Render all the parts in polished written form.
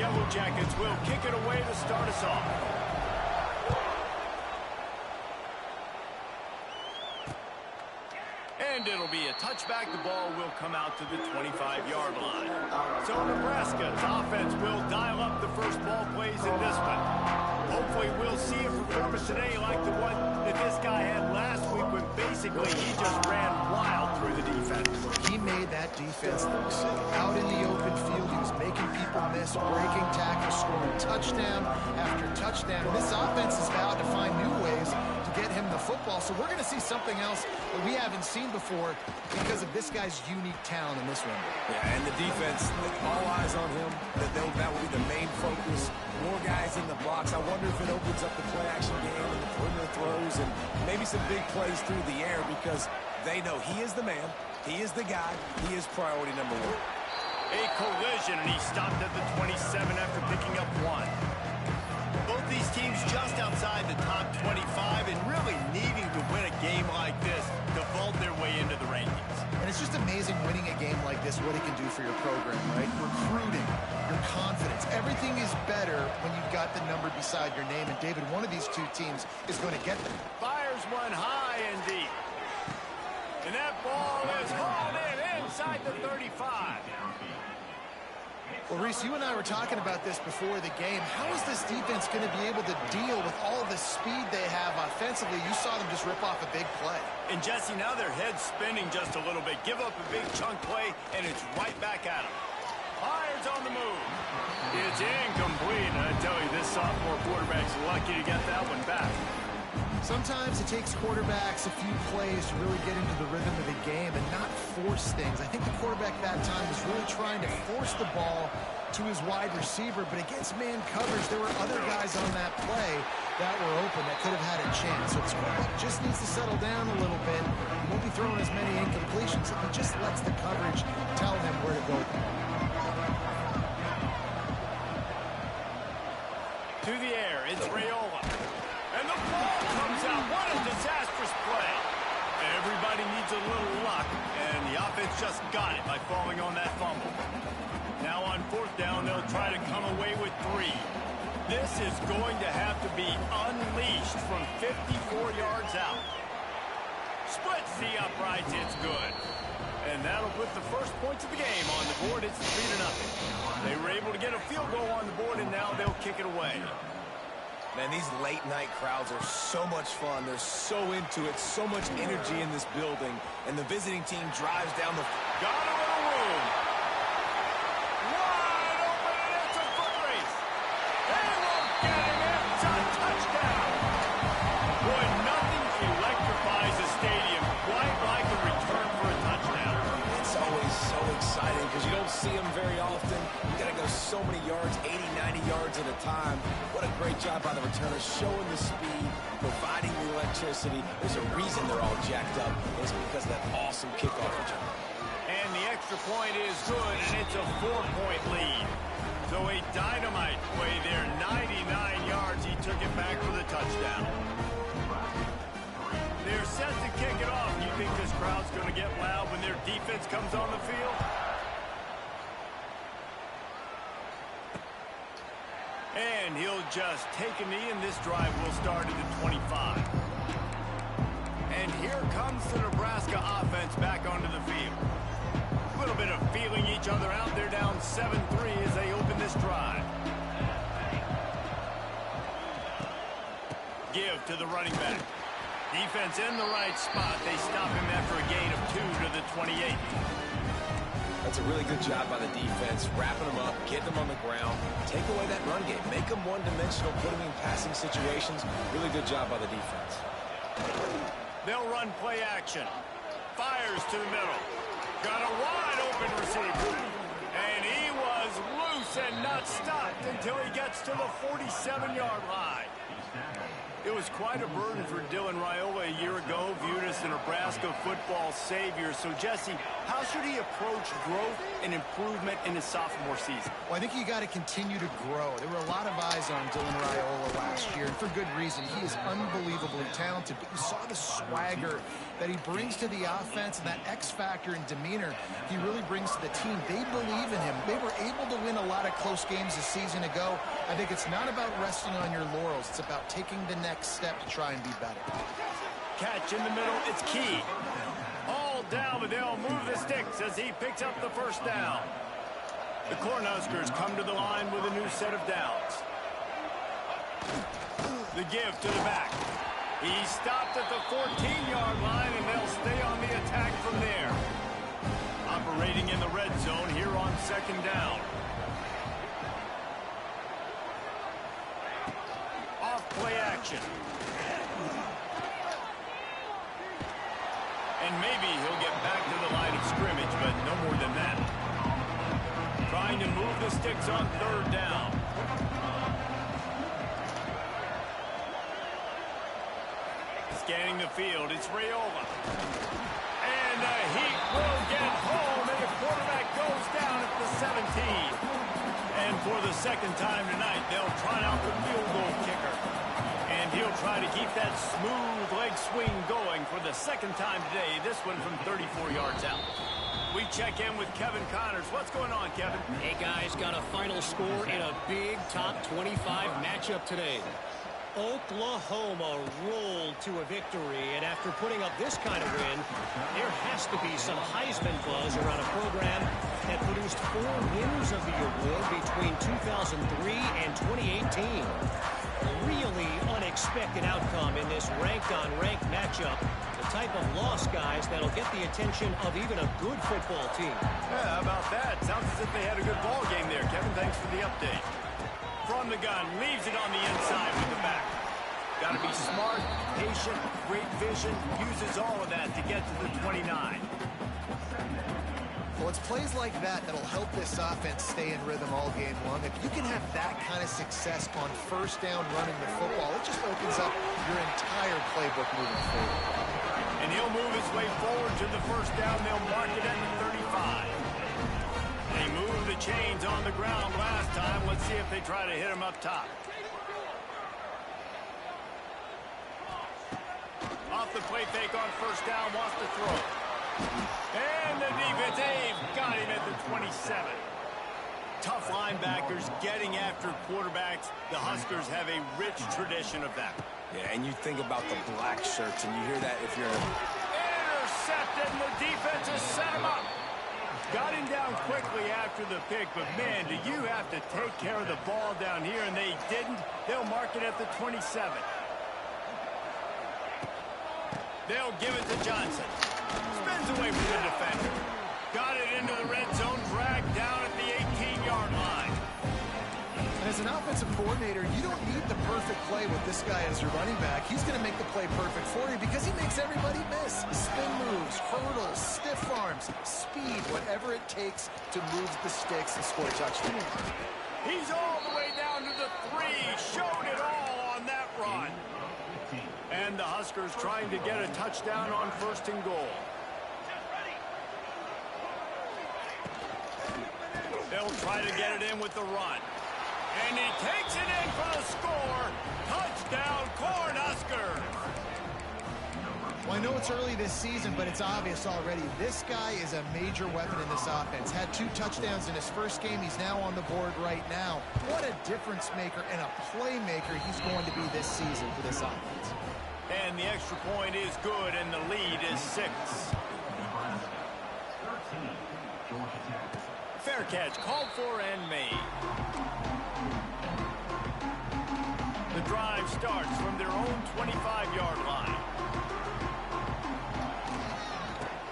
Yellow Jackets will kick it away to start us off. And it'll be a touchback. The ball will come out to the 25-yard line. So Nebraska's offense will dial up the first ball plays in this one. Hopefully we'll see a performance today like the one that this guy had last week when basically he just ran wild through the defense. He made that defense look sick. Out in the open field, he was making people miss, breaking tackles, scoring touchdown after touchdown. And this offense is vowed to find new ways to get him the football. So we're going to see something else that we haven't seen before because of this guy's unique talent in this one. Yeah, and the defense, all eyes on him. That will be the main focus. More guys in the box. I wonder if it opens up the play-action game and the perimeter throws and maybe some big plays through the air because they know he is the man, he is the guy, he is priority number one. A collision, and he stopped at the 27 after picking up one. Both these teams just outside the top 25 and really needing to win a game like this to vault their way into the rankings. And it's just amazing winning a game like this, what it can do for your program, right? Recruiting, your confidence, everything is better when you've got the number beside your name. And David, one of these two teams is going to get them. Fires one high and deep. And that ball is hauled in inside the 35. Well, Reese, you and I were talking about this before the game. How is this defense going to be able to deal with all the speed they have offensively? You saw them just rip off a big play. And, Jesse, now their head's spinning just a little bit. Give up a big chunk play, and it's right back at them. Fires on the move. It's incomplete. And I tell you, this sophomore quarterback's lucky to get that one back. Sometimes it takes quarterbacks a few plays to really get into the rhythm of the game and not force things. I think the quarterback that time was really trying to force the ball to his wide receiver, but against man coverage, there were other guys on that play that were open that could have had a chance. So this quarterback just needs to settle down a little bit. He won't be throwing as many incompletions if he just lets the coverage tell him where to go. To the air, it's Raiola. And the ball comes out. What a disastrous play. Everybody needs a little luck, and the offense just got it by falling on that fumble. Now on fourth down, they'll try to come away with 3. This is going to have to be unleashed from 54 yards out. Splits the uprights. It's good. And that'll put the first points of the game on the board. It's 3-0. They were able to get a field goal on the board, and now they'll kick it away. Man, these late-night crowds are so much fun. They're so into it, so much energy in this building. And the visiting team drives down the... Got a little room. Wide open, and it's a foot race. They won't get him. It's a touchdown. Boy, nothing electrifies a stadium quite like a return for a touchdown. It's always so exciting because you don't see them very often. You got to go so many yards, 80, 90 yards at a time. What a great job by the returners, showing the speed, providing the electricity. There's a reason they're all jacked up. It's because of that awesome kickoff return. And the extra point is good, and it's a 4-point lead. So a dynamite play there, 99 yards. He took it back for the touchdown. They're set to kick it off. You think this crowd's going to get loud when their defense comes on the field? And he'll just take a knee, and this drive will start at the 25. And here comes the Nebraska offense back onto the field. A little bit of feeling each other out. They're down 7-3 as they open this drive. Give to the running back. Defense in the right spot. They stop him after a gain of 2 to the 28. That's a really good job by the defense, wrapping them up, getting them on the ground, take away that run game, make them one-dimensional, put them in passing situations. Really good job by the defense. They'll run play action. Fires to the middle. Got a wide-open receiver. And he was loose and not stopped until he gets to the 47-yard line. It was quite a burden for Dylan Raiola a year ago, viewed as the Nebraska football savior. So, Jesse, how should he approach growth and improvement in his sophomore season? Well, I think you got to continue to grow. There were a lot of eyes on Dylan Raiola last year, and for good reason. He is unbelievably talented, but you saw the swagger that he brings to the offense and that X factor and demeanor he really brings to the team. They believe in him. They were able to win a lot of close games a season ago. I think it's not about resting on your laurels. It's about taking the next step to try and be better. Catch in the middle, it's key. All down, but they'll move the sticks as he picks up the first down. The Cornhuskers come to the line with a new set of downs. The give to the back. He stopped at the 14-yard line, and they'll stay on the attack from there. Operating in the red zone here on second down. Off play action. And maybe he'll get back to the line of scrimmage, but no more than that. Trying to move the sticks on third down. Scanning the field, it's Raiola. And he will get home, and the quarterback goes down at the 17. And for the second time tonight, they'll try out the field goal kicker. And he'll try to keep that smooth leg swing going for the second time today, this one from 34 yards out. We check in with Kevin Connors. What's going on, Kevin? Hey, guys, got a final score in a big top 25 matchup today. Oklahoma rolled to a victory, and after putting up this kind of win, there has to be some Heisman buzz around a program that produced 4 winners of the award between 2003 and 2018. Really unexpected outcome in this ranked-on-ranked matchup. The type of loss, guys, that'll get the attention of even a good football team. Yeah, how about that? Sounds as if they had a good ball game there, Kevin. Thanks for the update. From the gun, leaves it on the inside with the back. Got to be smart, patient, great vision, uses all of that to get to the 29. Well, it's plays like that that'll help this offense stay in rhythm all game long. If you can have that kind of success on first down running the football, it just opens up your entire playbook moving forward. And he'll move his way forward to the first down. They'll mark it at the 35. They moved the chains on the ground last time. Let's see if they try to hit him up top. Off the play fake on first down, wants to throw. And the defense, they've got him at the 27. Tough linebackers getting after quarterbacks. The Huskers have a rich tradition of that. Yeah, and you think about the black shirts, and you hear that if you're... Intercepted, and the defense has set him up. Got him down quickly after the pick, but man, do you have to take care of the ball down here, and they didn't. They'll mark it at the 27. They'll give it to Johnson. Spins away from the defender. Got it into the red zone, dragged down at the 18-yard line. And as an offensive coordinator, you don't need the perfect play with this guy as your running back. He's going to make the play perfect for you because he makes everybody miss. Spin moves, hurdles, stiff arms, speed, whatever it takes to move the sticks and score touchdowns. He's all the way down to the 3. Showed it all on that run. And the Huskers trying to get a touchdown on first and goal. They'll try to get it in with the run. And he takes it in for the score. Touchdown, Cornhuskers. Well, I know it's early this season, but it's obvious already. This guy is a major weapon in this offense. Had 2 touchdowns in his first game. He's now on the board right now. What a difference maker and a playmaker he's going to be this season for this offense. And the extra point is good, and the lead is 6. Fair catch, called for and made. The drive starts from their own 25-yard line.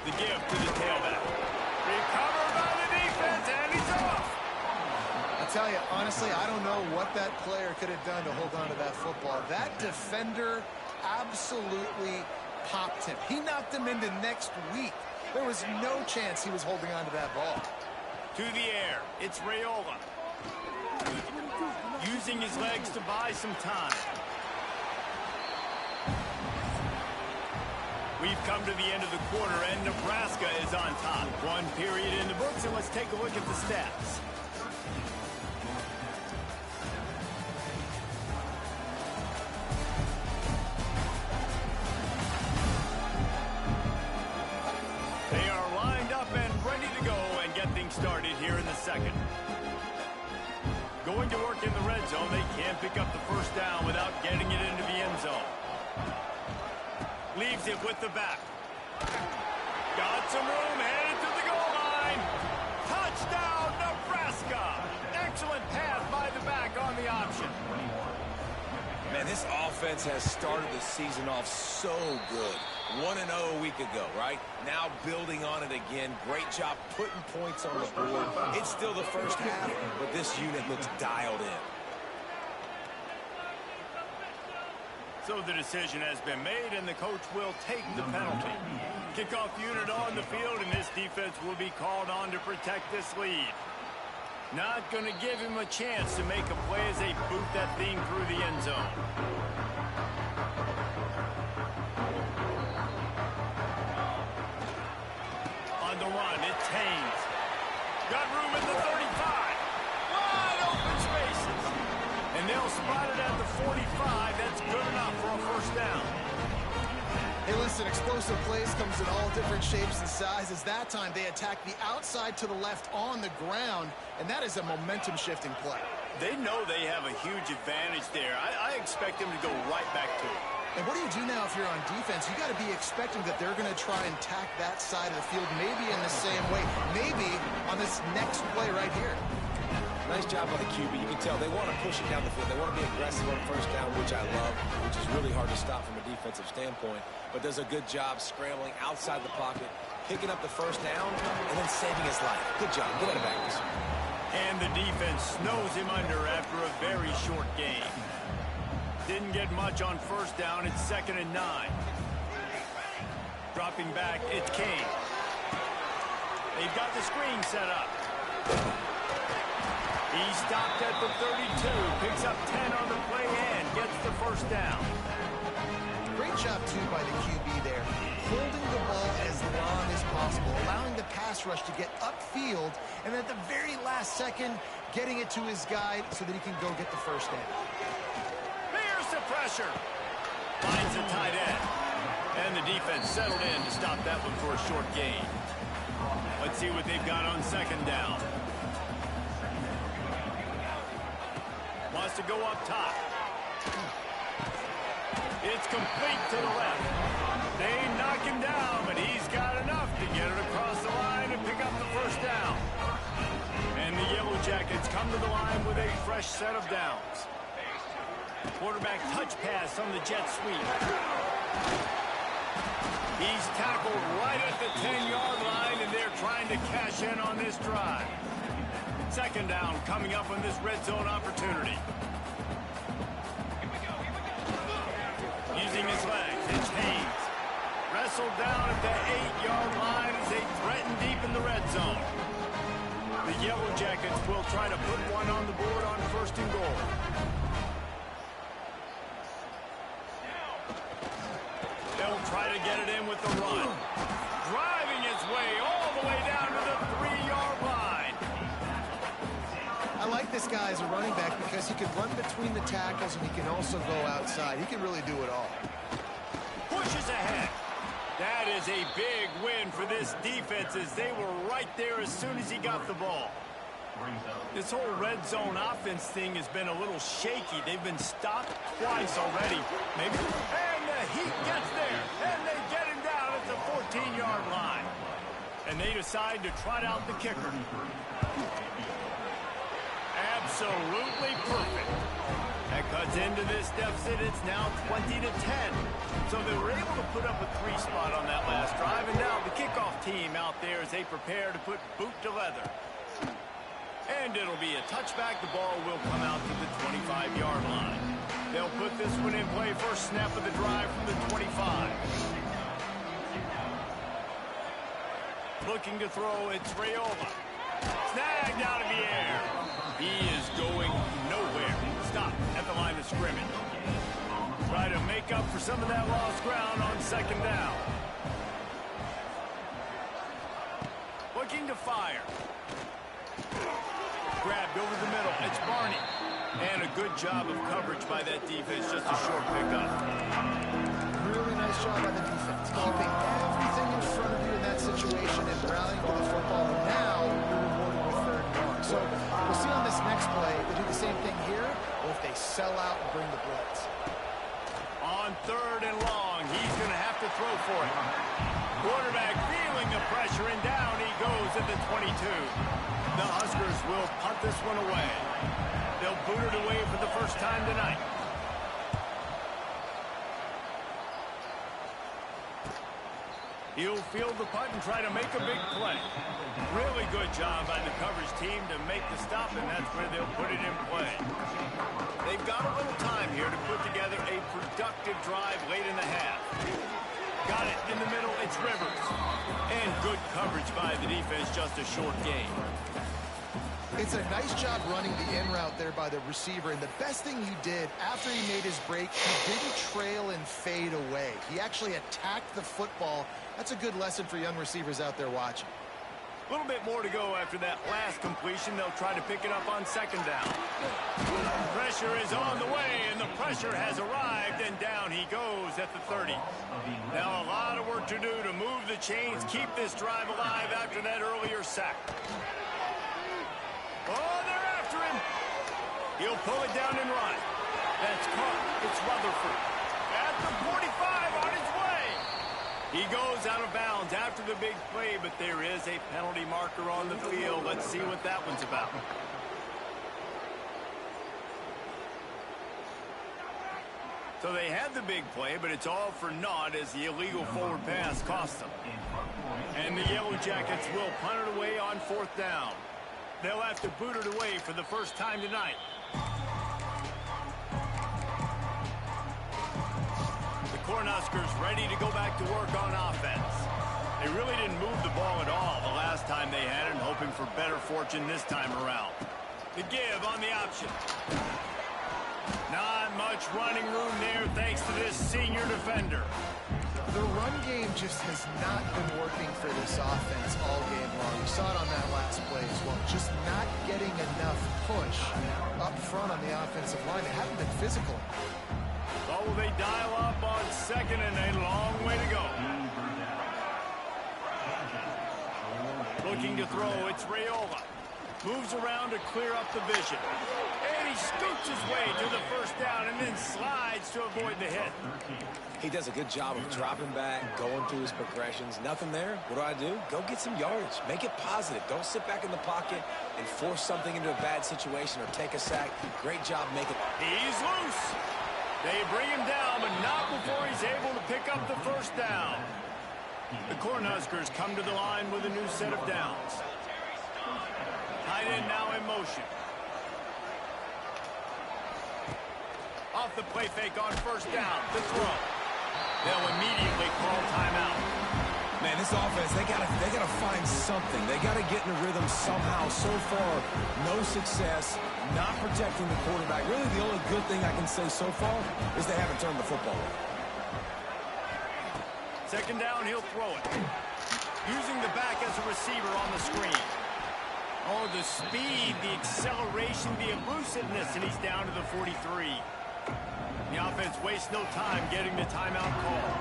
The give to the tailback. Recovered by the defense, and he's off. I'll tell you, honestly, I don't know what that player could have done to hold on to that football. That defender absolutely popped him. He knocked him into next week. There was no chance he was holding on to that ball. To the air, it's Raiola. Using his legs to buy some time. We've come to the end of the quarter, and Nebraska is on top. One period in the books, and let's take a look at the stats. They are lined up and ready to go and get things started here in the second. Going to work in the red zone, they can't pick up the first down without getting it into the end zone. Leaves it with the back. Got some room, headed to the goal line. Touchdown, Nebraska. Excellent pass by the back on the option. Man, this offense has started the season off so good. 1-0 a week ago, right? Now building on it again. Great job putting points on the board. It's still the first half, but this unit looks dialed in. So the decision has been made, and the coach will take the penalty. Kickoff unit on the field, and this defense will be called on to protect this lead. Not going to give him a chance to make a play as they boot that thing through the end zone. On the run, it's Haynes. Got room at the 35. Wide open spaces. And they'll spot it at the 45. That's good enough for a first down. Hey, listen, explosive plays comes in all different shapes and sizes. That time, they attack the outside to the left on the ground, and that is a momentum-shifting play. They know they have a huge advantage there. I expect them to go right back to it. And what do you do now if you're on defense? You got to be expecting that they're going to try and tack that side of the field, maybe in the same way, maybe on this next play right here. Nice job by the QB. You can tell they want to push it down the field. They want to be aggressive on first down, which I love, which is really hard to stop from a defensive standpoint, but does a good job scrambling outside the pocket, picking up the first down, and then saving his life. Good job. Get out of bounds. And the defense snows him under after a very short game. Didn't get much on first down. It's 2nd and 9. Dropping back, it's Kane. They've got the screen set up. He stopped at the 32, picks up 10 on the play and gets the first down. Great job, too, by the QB there. Holding the ball as long as possible, allowing the pass rush to get upfield, and at the very last second, getting it to his guy so that he can go get the first down. Here's the pressure. Finds the tight end. And the defense settled in to stop that one for a short gain. Let's see what they've got on second down. Wants to go up top. It's complete to the left. They knock him down, but he's got enough to get it across the line and pick up the first down. And the Yellow Jackets come to the line with a fresh set of downs. Quarterback touch pass on the jet sweep. He's tackled right at the 10-yard line, and they're trying to cash in on this drive. Second down coming up on this red zone opportunity. Using his legs, it's Haynes. Wrestled down at the 8-yard line as they threaten deep in the red zone. The Yellow Jackets will try to put one on the board on 1st and goal. They'll try to get it in with the run. Driving its way all the way down to the 3-yard line. I like this guy as a running back because he can run between the tackles and he can also go outside. He can really do it all. Pushes ahead. That is a big win for this defense as they were right there as soon as he got the ball. This whole red zone offense thing has been a little shaky. They've been stopped twice already. Maybe. And the Heat gets there. And they get him down at the 14-yard line. And they decide to trot out the kicker. Absolutely perfect. That cuts into this deficit. It's now 20-10. So they were able to put up a 3 spot on that last drive. And now the kickoff team out there as they prepare to put boot to leather. And it'll be a touchback. The ball will come out to the 25-yard line. They'll put this one in play. First snap of the drive from the 25. Looking to throw, it's Raiola. Snagged out of the air. He is going nowhere. Stop at the line of scrimmage. Try to make up for some of that lost ground on second down. looking to fire. Grabbed over the middle. It's Barney. And a good job of coverage by that defense. Just a short pickup. Really nice job by the defense. Keeping everything in front of you in that situation and rallying to the football. And now you're rewarded with third and long. So we'll see on this next play if they do the same thing here or if they sell out and bring the blitz. On third and long, he's going to have to throw for it. Quarterback feeling the pressure, and down he goes at the 22. The Huskers will punt this one away. They'll boot it away for the first time tonight. He'll field the punt and try to make a big play. Really good job by the coverage team to make the stop, and that's where they'll put it in play. They've got a little time here to put together a productive drive late in the half. Got it in the middle, it's Rivers. And good coverage by the defense, just a short gain. It's a nice job running the in route there by the receiver, and the best thing he did after he made his break, he didn't trail and fade away. He actually attacked the football. That's a good lesson for young receivers out there watching. A little bit more to go after that last completion. They'll try to pick it up on second down. Pressure is on the way, and the pressure has arrived, and down he goes at the 30. Now a lot of work to do to move the chains, keep this drive alive after that earlier sack. Oh, they're after him. He'll pull it down and run. That's caught. It's Rutherford. At the 45 on his way. He goes out of bounds after the big play, but there is a penalty marker on the field. Let's see what that one's about. So they had the big play, but it's all for naught as the illegal forward pass cost them. And the Yellow Jackets will punt it away on fourth down. They'll have to boot it away for the first time tonight. The Cornhuskers ready to go back to work on offense. They really didn't move the ball at all the last time they had it, and hoping for better fortune this time around. The give on the option. Not much running room there thanks to this senior defender. The run game just has not been working for this offense all game long. We saw it on that last play as well. Just not getting enough push up front on the offensive line. They haven't been physical. Well, will they dial up on second, and a long way to go. Looking to throw, it's Raiola. Moves around to clear up the vision. And he scoots his way to the first down and then slides to avoid the hit. He does a good job of dropping back, going through his progressions. Nothing there. What do? Go get some yardage. Make it positive. Don't sit back in the pocket and force something into a bad situation or take a sack. Great job making it. He's loose. They bring him down, but not before he's able to pick up the first down. The Cornhuskers come to the line with a new set of downs. Tight end now in motion. Off the play fake on first down. The throw. They'll immediately call timeout. Man, this offense, they gotta find something. They gotta get in a rhythm somehow. So far, no success, not protecting the quarterback. Really, the only good thing I can say so far is they haven't turned the football over. Second down, he'll throw it. Using the back as a receiver on the screen. Oh, the speed, the acceleration, the elusiveness, and he's down to the 43. The offense wastes no time getting the timeout call.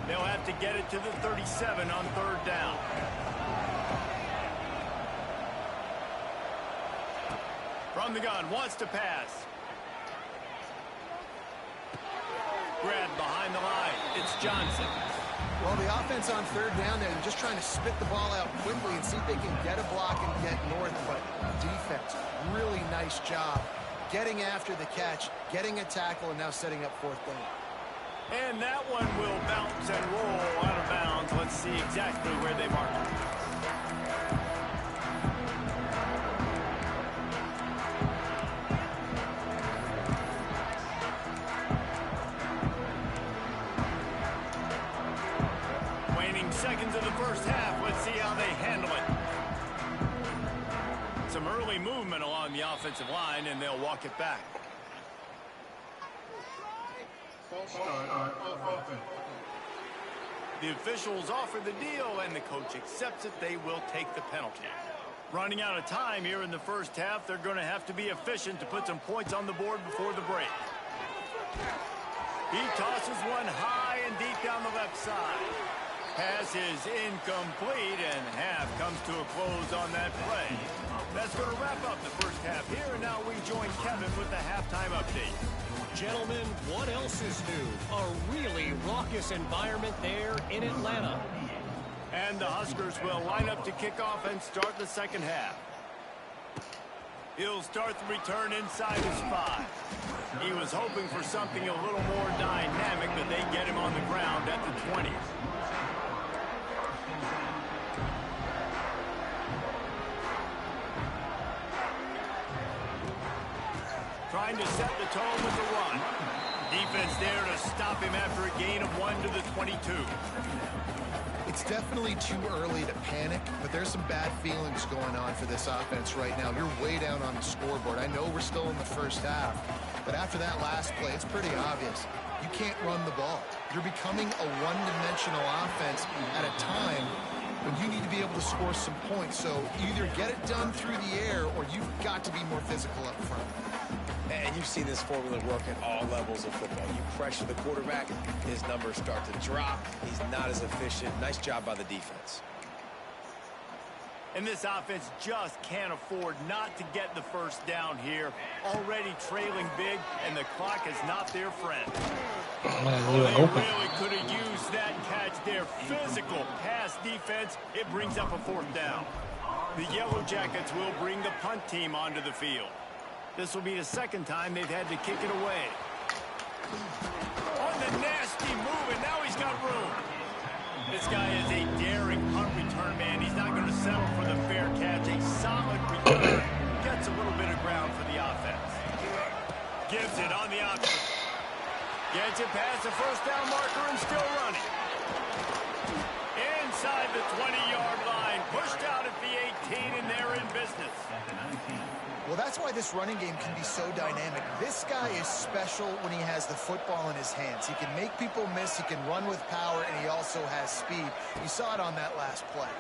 They'll have to get it to the 37 on third down. From the gun, wants to pass. Grabbed behind the line. It's Johnson. Well, the offense on third down there, they're just trying to spit the ball out quickly and see if they can get a block and get north. But defense, really nice job getting after the catch, getting a tackle, and now setting up fourth down. And that one will bounce and roll out of bounds. Let's see exactly where they mark it. Seconds of the first half. Let's see how they handle it. Some early movement along the offensive line, and they'll walk it back. The officials offer the deal, and the coach accepts it. They will take the penalty. Running out of time here in the first half, they're going to have to be efficient to put some points on the board before the break. He tosses one high and deep down the left side. Pass is incomplete, and half comes to a close on that play. That's going to wrap up the first half here, and now we join Kevin with the halftime update. Gentlemen, what else is new? A really raucous environment there in Atlanta. And the Huskers will line up to kick off and start the second half. He'll start the return inside his 5. He was hoping for something a little more dynamic, but they get him on the ground at the 20. Trying to set the tone with the run. Defense there to stop him after a gain of 1 to the 22. It's definitely too early to panic, but there's some bad feelings going on for this offense right now. You're way down on the scoreboard. I know we're still in the first half, but after that last play, it's pretty obvious. You can't run the ball. You're becoming a one-dimensional offense at a time when you need to be able to score some points. So either get it done through the air or you've got to be more physical up front. And you've seen this formula work at all levels of football. You pressure the quarterback, his numbers start to drop. He's not as efficient. Nice job by the defense. And this offense just can't afford not to get the first down here. Already trailing big, and the clock is not their friend. They really could have used that catch there. Physical pass defense. It brings up a 4th down. The Yellow Jackets will bring the punt team onto the field. This will be the second time they've had to kick it away. On the nasty move, and now he's got room. This guy is a daring punt return man. He's not going to settle for the fair catch. A solid return. Gets a little bit of ground for the offense. Gives it on the option. Gets it past the first down marker and still running. Inside the 20-yard line. Pushed out at the 18, and they're in business. Well, that's why this running game can be so dynamic. This guy is special when he has the football in his hands. He can make people miss, he can run with power, and he also has speed. You saw it on that last play.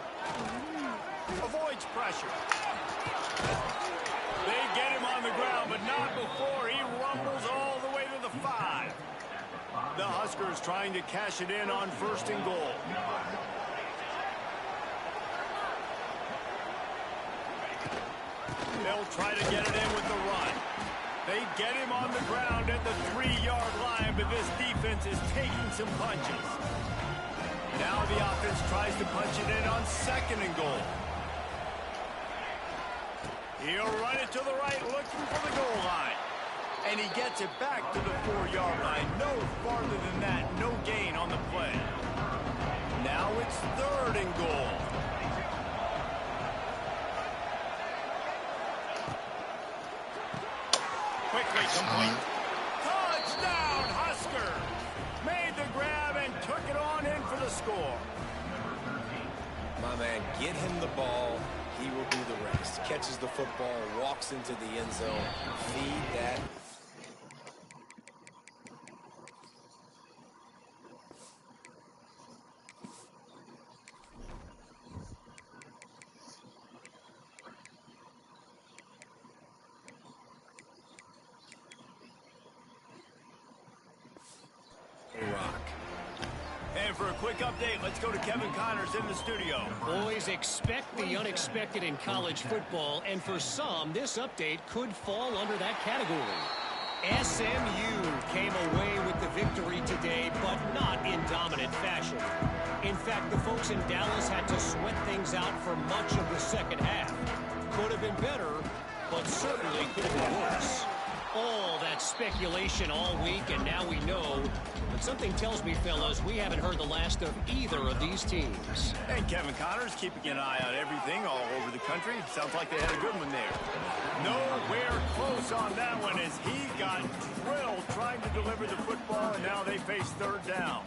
Avoids pressure. They get him on the ground, but not before he rumbles all the way to the 5. The Huskers trying to cash it in on 1st and goal. They'll try to get it in with the run. They get him on the ground at the 3-yard line, but this defense is taking some punches. Now the offense tries to punch it in on 2nd and goal. He'll run it to the right, looking for the goal line. And he gets it back to the 4-yard line. No farther than that, no gain on the play. Now it's 3rd and goal. Quickly complete. Touchdown, Husker! Made the grab and took it on in for the score. My man, get him the ball. He will do the rest. Catches the football, walks into the end zone. Feed that. And for a quick update, let's go to Kevin Connors in the studio. Boys, expect the unexpected in college football, and for some, this update could fall under that category. SMU came away with the victory today, but not in dominant fashion. In fact, the folks in Dallas had to sweat things out for much of the second half. Could have been better, but certainly could have been worse. All that speculation all week, and now we know. But something tells me, fellas, we haven't heard the last of either of these teams. And Kevin Connors keeping an eye on everything all over the country. Sounds like they had a good one there. Nowhere close on that one as he got drilled trying to deliver the football, and now they face 3rd down.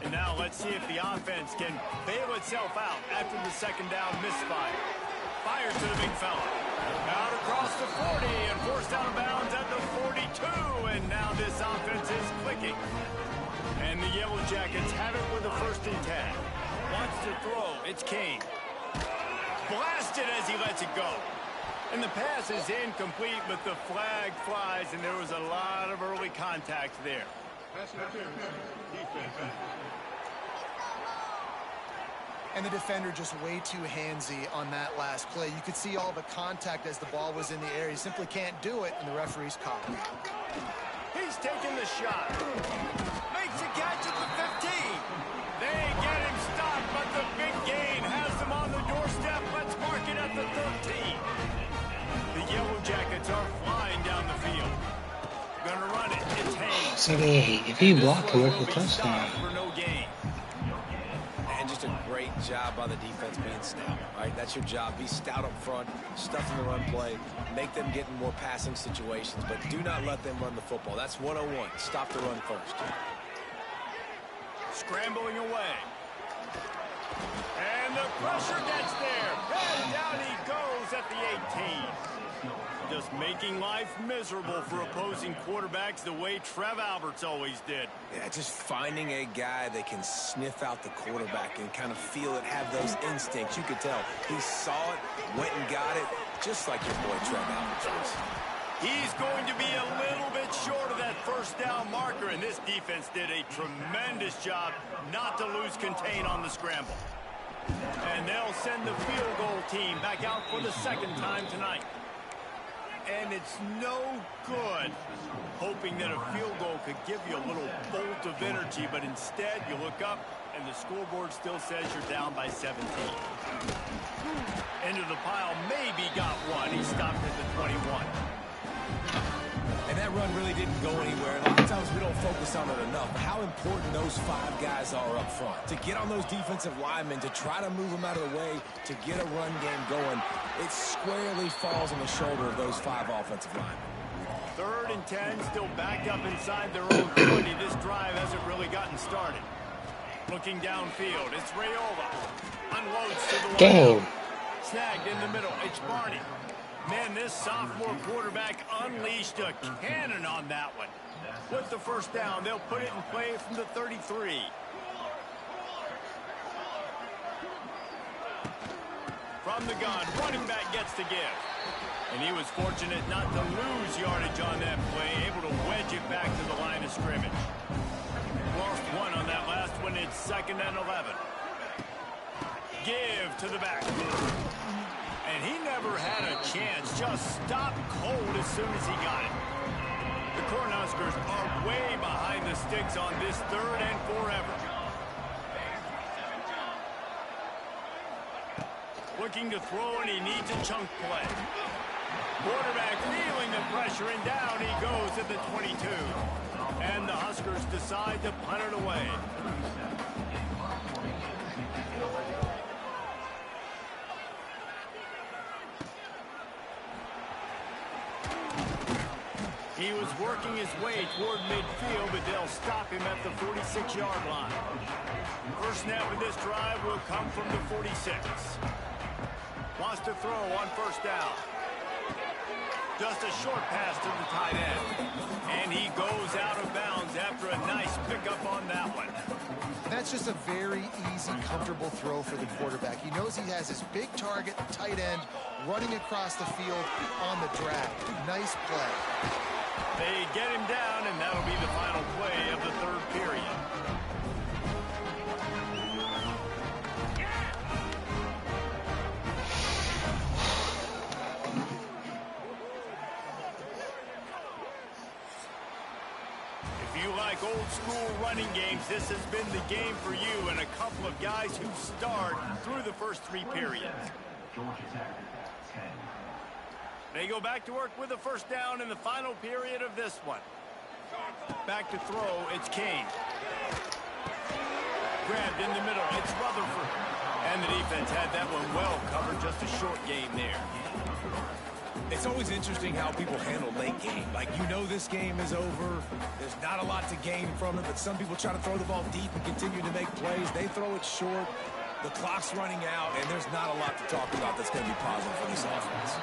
And now let's see if the offense can bail itself out after the 2nd down misfire. Fires to the big fella. Out across the 40 and forced out of bounds at the 42. And now this offense is clicking. And the Yellow Jackets have it with a 1st and 10. Wants to throw. It's Kane. Blasted as he lets it go. And the pass is incomplete, but the flag flies, and there was a lot of early contact there. And the defender just way too handsy on that last play. You could see all the contact as the ball was in the air. He simply can't do it, and the referee's caught him. He's taking the shot. Makes a catch at the 15. They get him stopped, but the big gain has them on the doorstep. Let's mark it at the 13. The Yellow Jackets are flying down the field. Gonna run it. It's Hayes. 78. If he blocked him, it's a touchdown. For no gain. And just a great job by the defense being stout. All right, that's your job. Be stout up front, stuff in the run play, make them get in more passing situations, but do not let them run the football. That's 101. Stop the run first. Scrambling away. And the pressure gets there. And down he goes at the 18. Just making life miserable for opposing quarterbacks the way Trev Alberts always did. Yeah, just finding a guy that can sniff out the quarterback and kind of feel it, have those instincts. You could tell he saw it, went and got it, just like your boy Trev Alberts was. He's going to be a little bit short of that 1st down marker, and this defense did a tremendous job not to lose contain on the scramble. And they'll send the field goal team back out for the 2nd time tonight. And it's no good hoping that a field goal could give you a little bolt of energy, but instead you look up and the scoreboard still says you're down by 17. Into the pile, maybe got one. He stopped at the 21. And that run really didn't go anywhere. And a lot of times we don't focus on it enough. How important those 5 guys are up front. To get on those defensive linemen, to try to move them out of the way, to get a run game going, it squarely falls on the shoulder of those 5 offensive linemen. 3rd and 10, still backed up inside their own 20. This drive hasn't really gotten started. Looking downfield, it's Raiola. Unloads to the Damn. Snagged in the middle, it's Barney. Man, this sophomore quarterback unleashed a cannon on that one. With the 1st down, they'll put it in play from the 33. From the gun, running back gets to give. And he was fortunate not to lose yardage on that play, able to wedge it back to the line of scrimmage. Lost 1 on that last one. It's 2nd and 11. Give to the back. And he never had a chance. Just stopped cold as soon as he got it. The Cornhuskers are way behind the sticks on this 3rd and forever. Looking to throw, and he needs a chunk play. Quarterback feeling the pressure, and down he goes at the 22. And the Huskers decide to punt it away. He was working his way toward midfield, but they'll stop him at the 46-yard line. First snap of this drive will come from the 46. Wants to throw on 1st down. Just a short pass to the tight end. And he goes out of bounds after a nice pickup on that one. That's just a very easy, comfortable throw for the quarterback. He knows he has his big target, the tight end, running across the field on the drag. Nice play. They get him down, and that'll be the final play of the 3rd period. If you like old-school running games, this has been the game for you, and a couple of guys who start through the first 3 periods. They go back to work with a 1st down in the final period of this one. Back to throw, it's Kane. Grabbed in the middle, it's Rutherford. And the defense had that one well covered, just a short gain there. It's always interesting how people handle late game. Like, you know this game is over. There's not a lot to gain from it, but some people try to throw the ball deep and continue to make plays. They throw it short. The clock's running out, and there's not a lot to talk about that's going to be positive for this offense.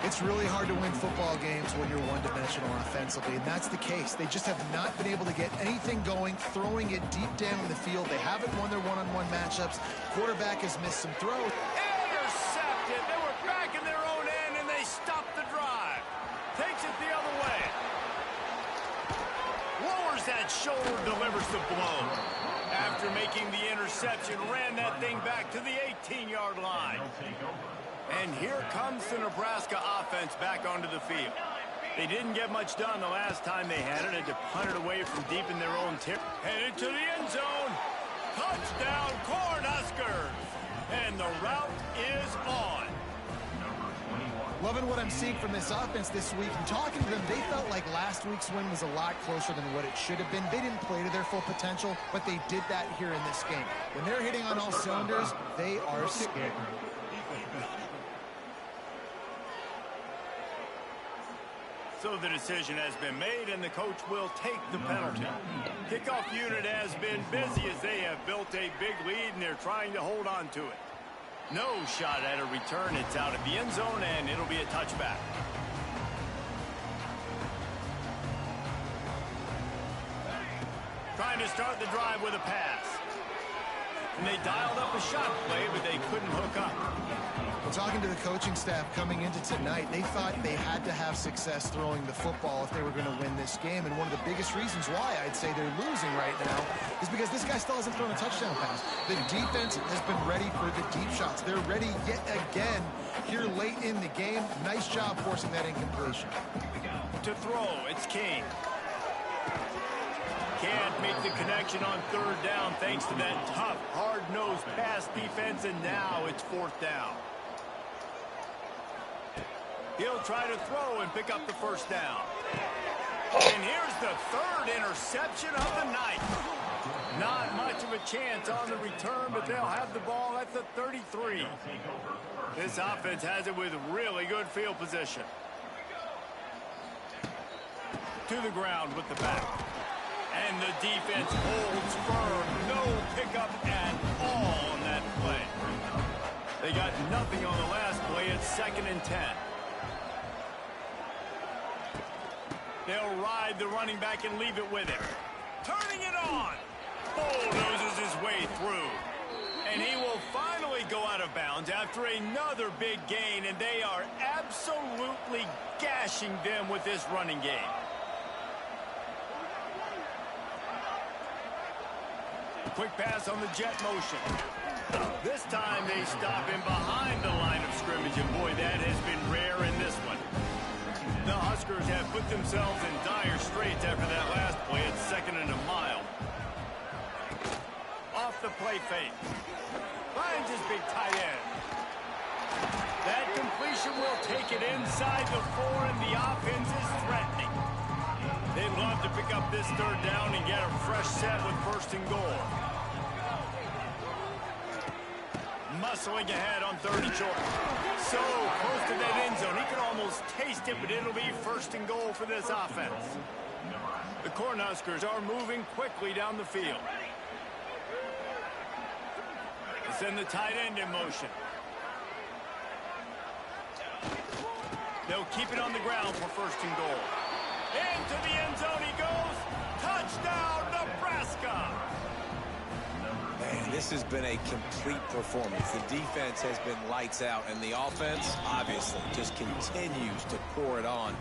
It's really hard to win football games when you're one-dimensional offensively, and that's the case. They just have not been able to get anything going, throwing it deep down the field. They haven't won their one-on-one matchups. Quarterback has missed some throws. Intercepted. They were back in their own end, and they stopped the drive. Takes it the other way. Lowers that shoulder, delivers the blow. After making the interception, ran that thing back to the 18-yard line. And here comes the Nebraska offense back onto the field. They didn't get much done the last time they had it. Had to punt it away from deep in their own territory. Headed to the end zone. Touchdown, Cornhuskers. And the route is on. Loving what I'm seeing from this offense this week. And talking to them, they felt like last week's win was a lot closer than what it should have been. They didn't play to their full potential, but they did that here in this game. When they're hitting on all cylinders, they are scared. So the decision has been made, and the coach will take the penalty. Kickoff unit has been busy as they have built a big lead, and they're trying to hold on to it. No shot at a return. It's out of the end zone, and it'll be a touchback. Trying to start the drive with a pass. And they dialed up a shot play, but they couldn't hook up. Well, talking to the coaching staff coming into tonight, they thought they had to have success throwing the football if they were going to win this game. And one of the biggest reasons why I'd say they're losing right now is because this guy still hasn't thrown a touchdown pass. The defense has been ready for the deep shots. They're ready yet again here late in the game. Nice job forcing that incompletion. To throw, it's King. Can't make the connection on third down thanks to that tough, hard-nosed pass defense, and now it's fourth down. He'll try to throw and pick up the first down. And here's the third interception of the night. Not much of a chance on the return, but they'll have the ball at the 33. This offense has it with really good field position. To the ground with the back. And the defense holds firm. No pickup at all on that play. They got nothing on the last play. It's 2nd and 10. They'll ride the running back and leave it with him. Turning it on. Bulldozes his way through. And he will finally go out of bounds after another big gain, and they are absolutely gashing them with this running game. Quick pass on the jet motion. This time they stop him behind the line of scrimmage, and boy, that has been rare in this one. The Huskers have put themselves in dire straits after that last play. It's 2nd and a mile. Off the play fake. Finds his big tight end. That completion will take it inside the 4, and the offense is threatening. They'd love to pick up this third down and get a fresh set with 1st and goal. Muscling ahead on 3rd and short. So close to that end zone. He can almost taste it, but it'll be 1st and goal for this offense. The Cornhuskers are moving quickly down the field. They send the tight end in motion. They'll keep it on the ground for 1st and goal. Into the end zone he goes. Touchdown, Nebraska! Man, this has been a complete performance. The defense has been lights out, and the offense, obviously, just continues to pour it on.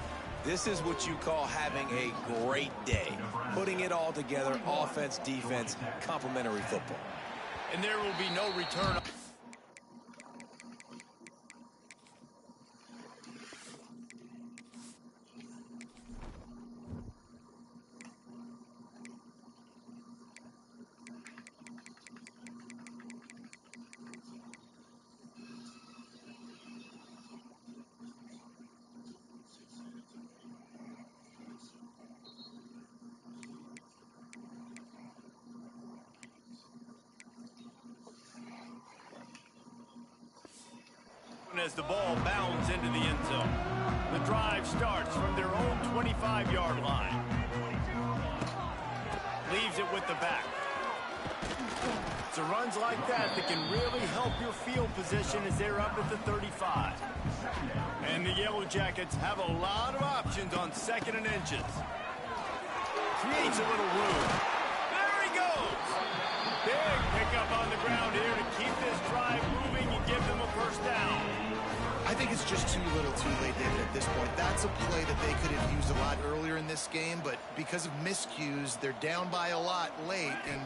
This is what you call having a great day. Putting it all together, offense, defense, complementary football. And there will be no return. As the ball bounds into the end zone. The drive starts from their own 25-yard line. Leaves it with the back. It's runs like that that can really help your field position as they're up at the 35. And And the Yellow Jackets have a lot of options on 2nd and inches. Creates a little room. There he goes. Big pickup on the ground here to keep this drive moving and give them a first down. I think it's just too little too late, David, at this point. That's a play that they could have used a lot earlier in this game, but because of miscues, they're down by a lot late, and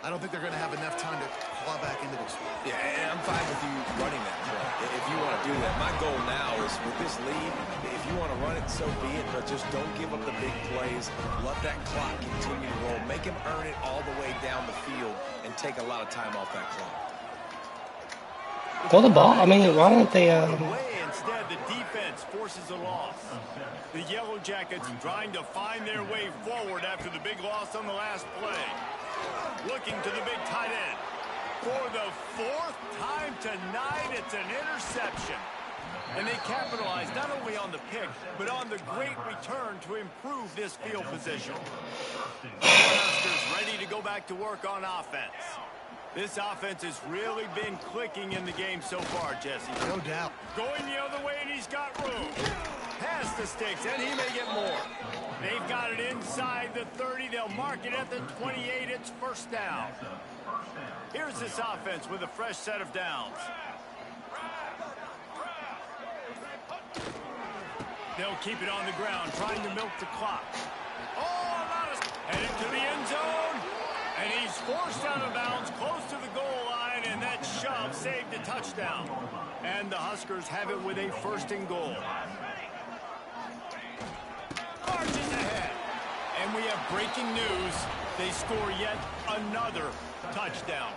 I don't think they're going to have enough time to claw back into this one. Yeah, and I'm fine with you running that play if you want to do that. My goal now is with this lead, if you want to run it, so be it, but just don't give up the big plays. Let that clock continue to roll. Make him earn it all the way down the field and take a lot of time off that clock. Throw the ball. I mean, why don't they? Instead, the defense forces a loss. The Yellow Jackets trying to find their way forward after the big loss on the last play. Looking to the big tight end. For the 4th time tonight, it's an interception. And they capitalize not only on the pick, but on the great return to improve this field position. The Huskers ready to go back to work on offense. This offense has really been clicking in the game so far, Jesse. No doubt. Going the other way, and he's got room. Past the sticks, and he may get more. They've got it inside the 30. They'll mark it at the 28. It's first down. Here's this offense with a fresh set of downs. They'll keep it on the ground, trying to milk the clock. Oh, headed to the end zone. And he's forced out of bounds close to the goal line, and that shove saved a touchdown. And the Huskers have it with a 1st and goal. Marches ahead. And we have breaking news. They score yet another touchdown.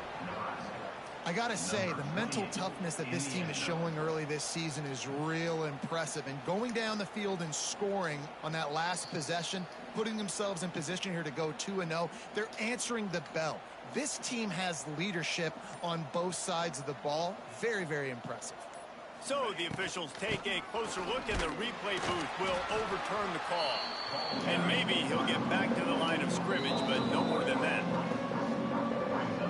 I got to say, the mental toughness that this team is showing early this season is real impressive. And going down the field and scoring on that last possession, putting themselves in position here to go 2-0, they're answering the bell. This team has leadership on both sides of the ball. Very, very impressive. So the officials take a closer look, and the replay booth will overturn the call. And maybe he'll get back to the line of scrimmage, but no more than that.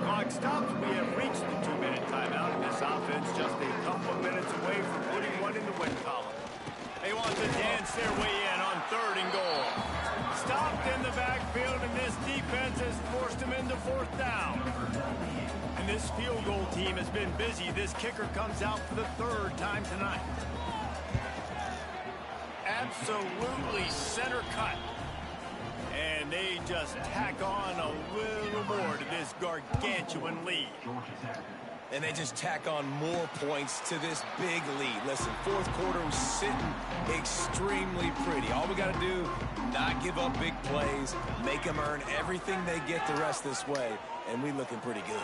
Clock stops. We have reached the 2-minute timeout, and this offense just a couple of minutes away from putting one in the win column. They want to dance their way in on 3rd and goal. Stopped in the backfield, and this defense has forced him into 4th down. And this field goal team has been busy. This kicker comes out for the 3rd time tonight. Absolutely center cut. And they just tack on a little more to this gargantuan lead. And they just tack on more points to this big lead. Listen, 4th quarter was sitting extremely pretty. All we got to do, not give up big plays, make them earn everything they get the rest this way, and we looking pretty good.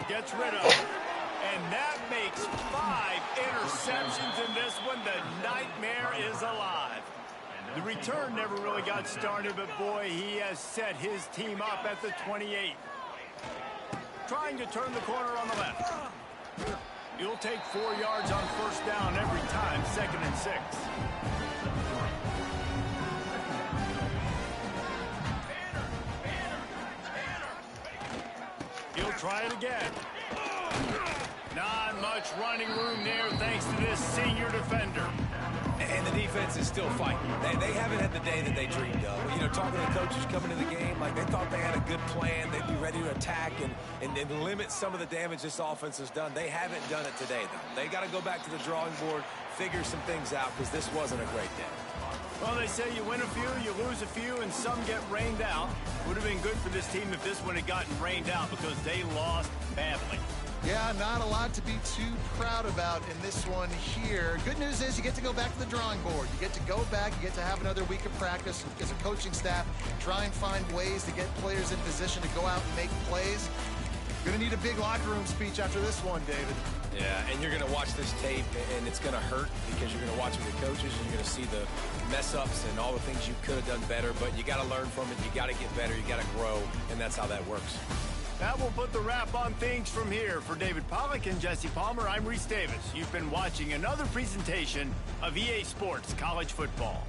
Gets rid of it. And that makes 5 interceptions in this one. The nightmare is alive. The return never really got started, but boy, he has set his team up at the 28. Trying to turn the corner on the left. You'll take 4 yards on 1st down every time, 2nd and 6. He'll try it again. Not much running room there thanks to this senior defender. And the defense is still fighting. They haven't had the day that they dreamed of. You know, talking to the coaches coming to the game, like they thought they had a good plan. They'd be ready to attack and limit some of the damage this offense has done. They haven't done it today, though. They got to go back to the drawing board, figure some things out, because this wasn't a great day. Well, they say you win a few, you lose a few, and some get rained out. Would have been good for this team if this one had gotten rained out because they lost badly. Yeah, not a lot to be too proud about in this one here. Good news is you get to go back to the drawing board. You get to go back, you get to have another week of practice as a coaching staff, try and find ways to get players in position to go out and make plays. Going to need a big locker room speech after this one, David. Yeah, and you're going to watch this tape, and it's going to hurt because you're going to watch it with coaches, and you're going to see the mess-ups and all the things you could have done better, but you got to learn from it. You got to get better. You got to grow, and that's how that works. That will put the wrap on things from here. For David Pollack and Jesse Palmer, I'm Reese Davis. You've been watching another presentation of EA Sports College Football.